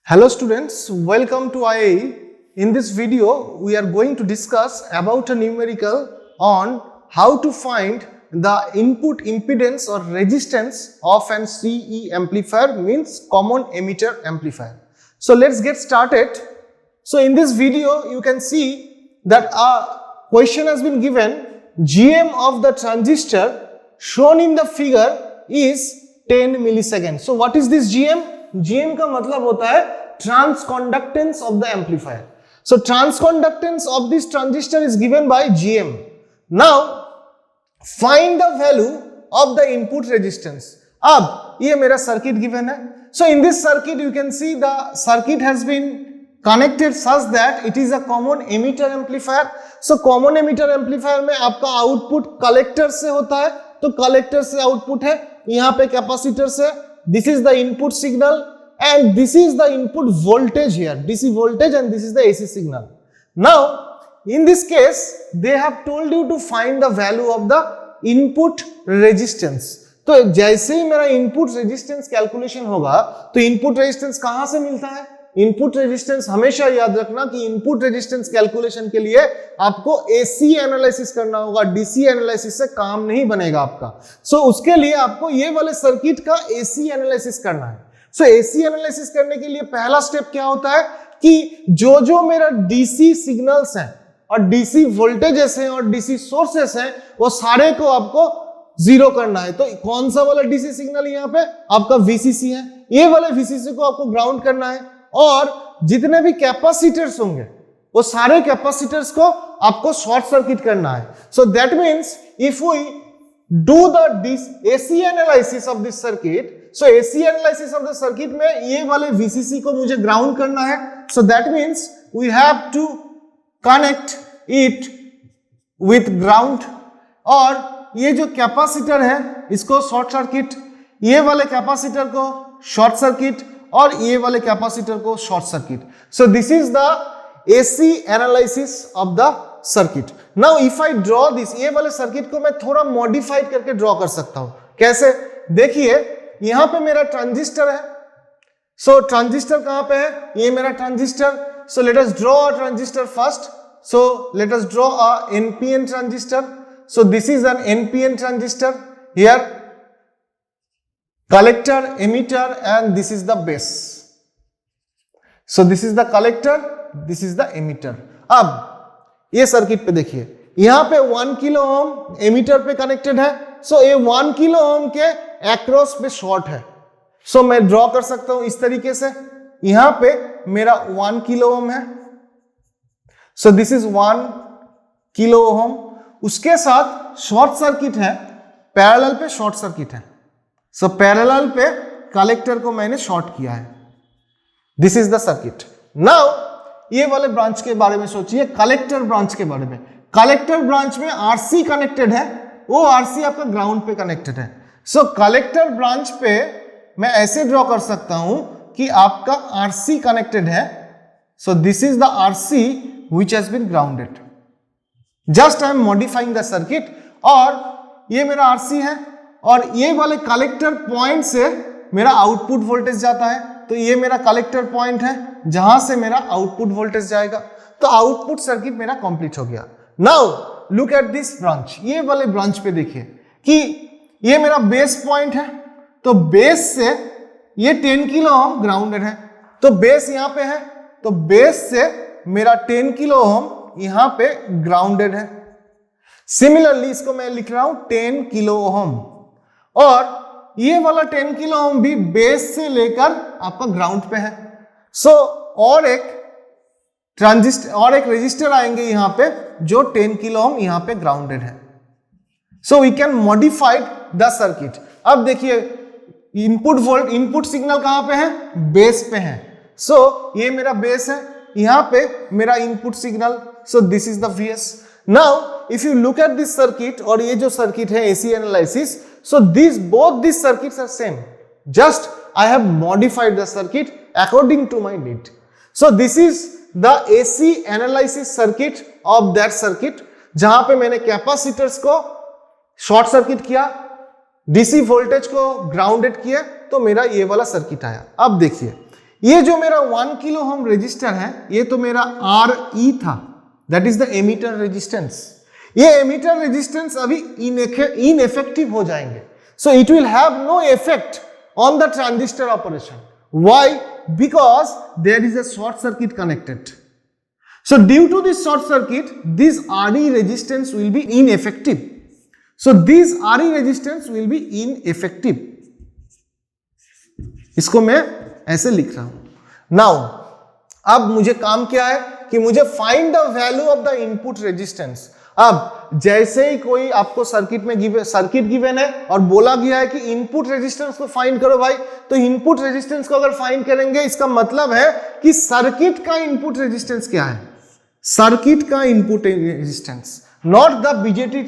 Hello students, welcome to IAE. In this video, we are going to discuss about a numerical on how to find the input impedance or resistance of an CE amplifier, means common emitter amplifier. So let's get started. So in this video, you can see that a question has been given. GM of the transistor shown in the figure is 10 milliseconds. So what is this GM? GM का मतलब होता है transconductance of the amplifier. So transconductance of this transistor is given by GM. Now find the value of the input resistance. अब ये मेरा circuit given है. So in this circuit you can see the circuit has been connected such that it is a common emitter amplifier. So common emitter amplifier में आपका output collector से होता है, तो collector से output है, यहाँ पे capacitor से. This is the input signal and this is the input voltage here, DC voltage, and this is the AC signal. Now in this case they have told you to find the value of the input resistance. तो जैसे ही मेरा input resistance calculation होगा तो input resistance कहाँ से मिलता है? Input resistance हमेशा याद रखना कि इनपुट रेजिस्टेंस कैलकुलेशन के लिए आपको एसी एनालिसिस करना होगा, डीसी एनालिसिस से काम नहीं बनेगा आपका. सो उसके लिए आपको ये वाले सर्किट का एसी एनालिसिस करना है. सो एसी एनालिसिस करने के लिए पहला स्टेप क्या होता है कि जो मेरा डीसी सिग्नल्स हैं और डीसी वोल्टेजेस हैं और डीसी सोर्सेस हैं वो सारे को आपको जीरो करना है. तो कौन सा वाला डीसी सिग्नल यहाँ पे आपका वीसीसी है, ये वाले वीसीसी को आपको ग्राउंड करना है और जितने भी कैपेसिटर्स होंगे वो सारे कैपेसिटर्स को आपको शॉर्ट सर्किट करना है. So that means if we do the AC analysis of this circuit, so AC analysis of the circuit में ये वाले वीसीसी को मुझे ग्राउंड करना है. So that means we have to connect it with ground, और ये जो कैपेसिटर है इसको शॉर्ट सर्किट, ये वाले कैपेसिटर को शॉर्ट सर्किट और ये वाले कैपेसिटर को short circuit. So this is the AC analysis of the circuit. Now if I draw this, ये वाले सर्किट को मैं थोड़ा मॉडिफाइड करके ड्रॉ कर सकता हूं. कैसे? देखिए यहां पे मेरा ट्रांजिस्टर है. सो ट्रांजिस्टर कहां पे है? ये मेरा transistor. So let us draw a transistor first. So let us draw a NPN transistor. So this is an NPN transistor. Here collector, emitter, and this is the base. So this is the collector, this is the emitter. अब ये circuit पे देखिए, यहां पे 1 kilo ohm emitter पे connected है. सो ये 1 kilo ohm के अक्रॉस पे शॉर्ट है. सो मैं ड्रॉ कर सकता हूं इस तरीके से. यहां पे मेरा 1 किलो ओम है. So this is 1 kilo ohm. उसके साथ शॉर्ट सर्किट है, पैरेलल पे शॉर्ट सर्किट है. सो पैरेलल पे कलेक्टर को मैंने शॉर्ट किया है. This is the circuit. Now ये वाले ब्रांच के बारे में सोचिए, कलेक्टर ब्रांच के बारे में. कलेक्टर ब्रांच में आरसी कनेक्टेड है, वो आरसी आपका ग्राउंड पे कनेक्टेड है. सो कलेक्टर ब्रांच पे मैं ऐसे ड्रॉ कर सकता हूं कि आपका आरसी कनेक्टेड है. So this is the RC which has been grounded. Just I am modifying the circuit. और ये मेरा आरसी है और ये वाले कलेक्टर पॉइंट से मेरा आउटपुट वोल्टेज जाता है. तो ये मेरा कलेक्टर पॉइंट है जहां से मेरा आउटपुट वोल्टेज जाएगा. तो आउटपुट सर्किट मेरा कंप्लीट हो गया. Now look at this branch. ये वाले ब्रांच पे देखिए कि ये मेरा बेस पॉइंट है. तो बेस से ये 10 किलो ओम ग्राउंडेड है. तो बेस यहां पे है, तो बेस से मेरा 10 किलो ओम यहां पे ग्राउंडेड है. सिमिलरली इसको मैं लिख रहा हूं 10 किलो ओम, और ये वाला 10 किलो ओम भी बेस से लेकर आपका ग्राउंड पे है. सो और एक ट्रांजिस्टर और एक रेजिस्टर आएंगे यहां पे जो 10 किलो ओम यहां पे ग्राउंडेड है. So we can modified the circuit. अब देखिए इनपुट सिग्नल कहां पे है? बेस पे है. सो ये मेरा बेस है, यहां पे मेरा input signal. So this is the VS. Now if you look at this circuit, और ये जो सर्किट है AC analysis, so both these circuits are same, just I have modified the circuit according to my need. So this is the AC analysis circuit of that circuit, जहां पे मैंने capacitors को short circuit किया, DC voltage को grounded किया, तो मेरा ये वाला सर्किट आया. अब देखिए ये जो मेरा 1 किलो ओम रेजिस्टर है ये तो मेरा RE था, that is the emitter resistance. ये एमिटर रेजिस्टेंस अभी इनइफेक्टिव हो जाएंगे, so it will have no effect on the transistor operation. Why? Because there is a short circuit connected. So due to this short circuit, this RE resistance will be ineffective. So this RE resistance will be ineffective. इसको मैं ऐसे लिख रहा हूं। Now, अब मुझे काम क्या है कि मुझे find the value of the input resistance। अब जैसे ही कोई आपको सर्किट में सर्किट गिवन है और बोला गया है कि इनपुट रेजिस्टेंस को फाइंड करो भाई, तो इनपुट रेजिस्टेंस को अगर फाइंड करेंगे इसका मतलब है कि सर्किट का इनपुट रेजिस्टेंस क्या है, सर्किट का input resistance, not the BJT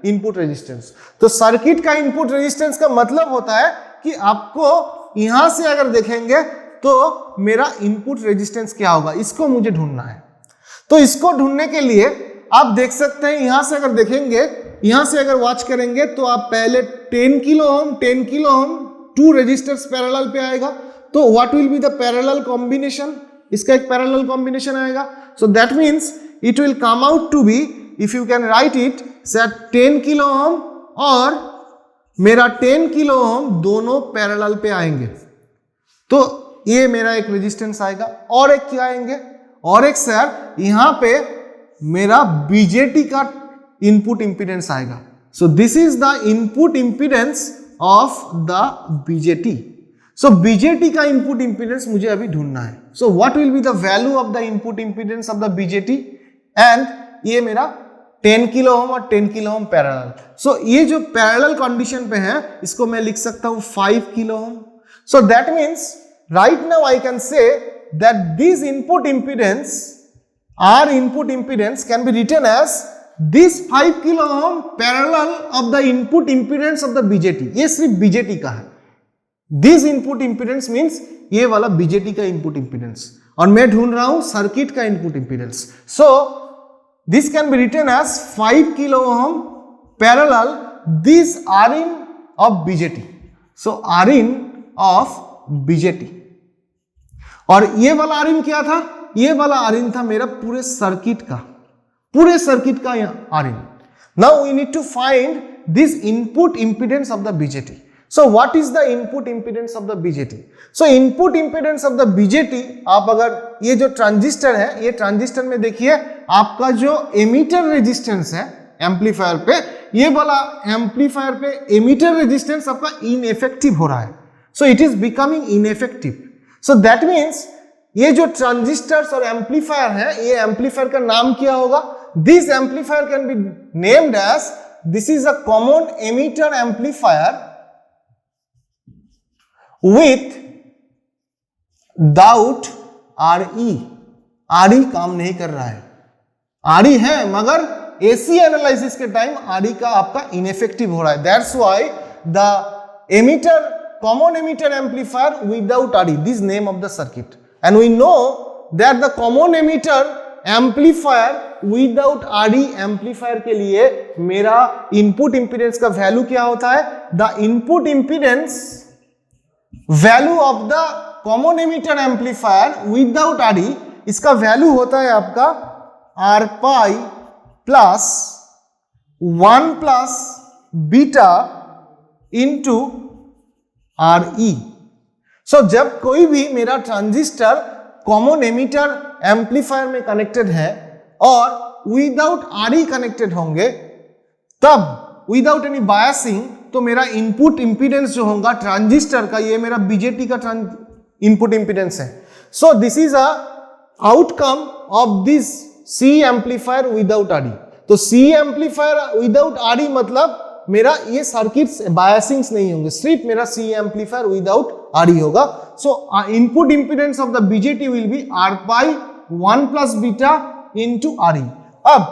input resistance. तो सर्किट का इनपुट रेजिस्टेंस का मतलब होता है कि आपको यहां से अगर देखेंगे तो मेरा इनपुट रेजिस्टेंस क्या होगा, इसको मुझे ढूंढना है। तो इसको ढूंढने के लिए आप देख सकते हैं, यहां से अगर देखेंगे, यहां से अगर वॉच करेंगे तो आप पहले 10 किलो ओम 2 रेजिस्टर्स पैरेलल पे आएगा, तो what will be the parallel combination, इसका एक पैरेलल कॉम्बिनेशन आएगा। So that means it will come out to be, if you can write it, say 10 kilo ohm और मेरा 10 किलो ओम दोनों parallel पे आएंगे, तो ये मेरा एक रेजिस्टेंस आएगा। और एक क्या आएंगे, और एक सर यहां पे मेरा बीजेटी का इनपुट इंपीडेंस आएगा। सो this is the input impedance of the BJT. So BJT का इनपुट इंपीडेंस मुझे अभी ढूंढना है। So what will be the value of the input impedance of the BJT, and ये मेरा 10 किलो ओम और 10 किलो ओम पैरेलल। सो ये जो पैरेलल कंडीशन पे है इसको मैं लिख सकता हूं 5 kilo ohm. So that means right now I can say that this input impedance, our input impedance can be written as this 5 kilo ohm parallel of the input impedance of the BJT। ये सिर्फ BJT का है। This input impedance means ये वाला BJT का input impedance, और मैं ढूंढ रहा हूं सर्किट का input impedance। So this can be written as 5 kilo ohm parallel this Rin of BJT। So Rin of BJT, और ये वाला Rin क्या था, ये वाला Rin था मेरा पूरे सर्किट का Rin। Now we need to find this input impedance of the BJT. So what is the input impedance of the BJT? So input impedance of the BJT, आप अगर ये जो ट्रांजिस्टर है, ये ट्रांजिस्टर में देखिए आपका जो एमीटर रेजिस्टेंस है एम्पलीफायर पे, ये वाला एम्पलीफायर पे एमीटर रेजिस्टेंस आपका इनइफेक्टिव हो रहा है। So it is becoming ineffective. So that means ये जो ट्रांजिस्टर्स और एम्पलीफायर है, ये एम्पलीफायर का नाम क्या होगा? This amplifier can be named as, this is a common emitter amplifier without RE। RE काम नहीं कर रहा है, RE है मगर AC एनालिसिस के टाइम RE का आपका इनइफेक्टिव हो रहा है। That's why the emitter, common emitter amplifier without RE, this name of the circuit. And we know that the common emitter amplifier without RE amplifier के लिए मेरा input impedance का वैल्यू क्या होता है? The input impedance value of the common emitter amplifier without RE, इसका value होता है आपका R pi plus 1 plus beta into RE। सो जब कोई भी मेरा ट्रांजिस्टर कॉमन एमीटर एम्पलीफायर में कनेक्टेड है और विदाउट RE कनेक्टेड होंगे, तब विदाउट एनी बायसिंग, तो मेरा इनपुट इंपीडेंस जो होगा ट्रांजिस्टर का, ये मेरा बीजेटी का इनपुट इंपीडेंस है। So this is a outcome of this C amplifier without RE। तो C एम्पलीफायर विदाउट RE मतलब मेरा ये सर्किट्स बायसिंग्स नहीं होंगे, सिर्फ मेरा C एम्पलीफायर विदाउट RE होगा। सो input impedance of the BJT will be R pi 1 plus beta into RE। अब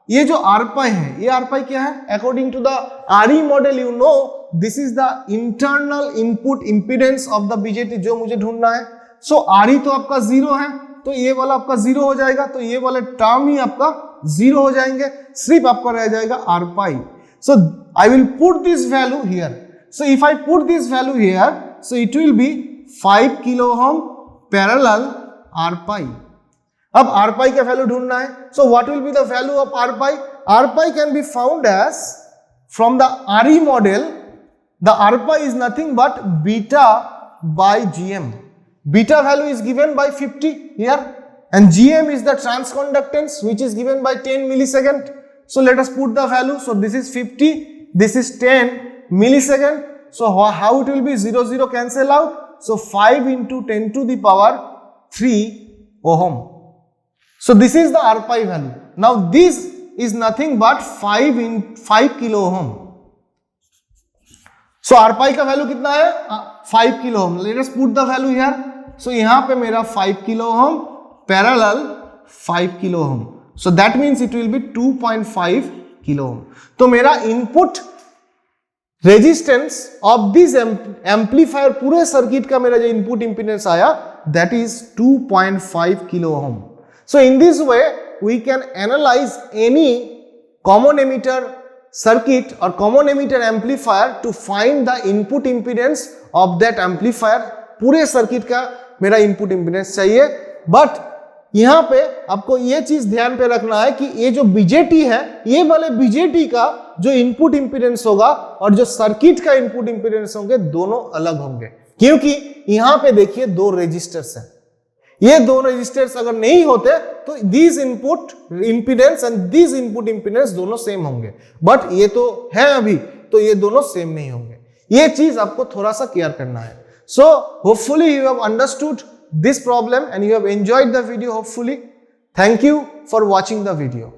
ये जो R pi है, ये R pi क्या है? According to the RE model, you know this is the internal input impedance of the BJT जो मुझे ढूंढना है। सो RE तो आपका 0 है, तो ये वाला आपका 0 हो जाएगा, तो ये वाले टर्म ही आपका 0 हो जाएंगे, सिर्फ आपका रह जाएगा R pi। So I will put this value here. So if I put this value here, so it will be 5 kilo ohm parallel R pi. अब आर पाई का वैल्यू ढूंढना है, so what will be the value of R pi? R pi can be found as from the RE model, the R pi is nothing but beta by gm. Beta value is given by 50 here, and gm is the transconductance which is given by 10 millisecond. So let us put the value. So this is 50, this is 10 millisecond. So how it will be? 0 0 cancel out. So 5 into 10 to the power 3 ohm. So this is the R pi value. Now this is nothing but 5 kilo ohm. So R pi का value कितना है? 5 kilo ohm. Let us put the value here. So यहां पे मेरा 5 kilo ohm parallel 5 kilo ohm. So that means it will be 2.5 kilo ohm. तो मेरा input resistance of this amplifier, पूरे circuit का मेरा जो इनपुट इंपीडेंस आया, that is 2.5 kilo ohm. So in this way we can analyse any common emitter circuit or common emitter amplifier to find the input impedance of that amplifier. पूरे circuit का मेरा input impedance चाहिए, but यहां पे आपको ये चीज ध्यान पे रखना है कि ये जो बीजेटी है, ये वाले बीजेटी का जो इनपुट इंपीडेंस होगा और जो सर्किट का इनपुट इंपीडेंस होंगे, दोनों अलग होंगे. क्योंकि यहां पे देखिए दो रेजिस्टर्स हैं. ये दो रेजिस्टर्स अगर नहीं होते तो this input impedance and this input impedance दोनों सेम होंगे, बट ये तो है अभी, तो ये दोनों सेम नहीं होंगे. ये चीज आपको थोड़ा सा केयर करना है. So hopefully you have understood this problem and you have enjoyed the video. Hopefully. Thank you for watching the video.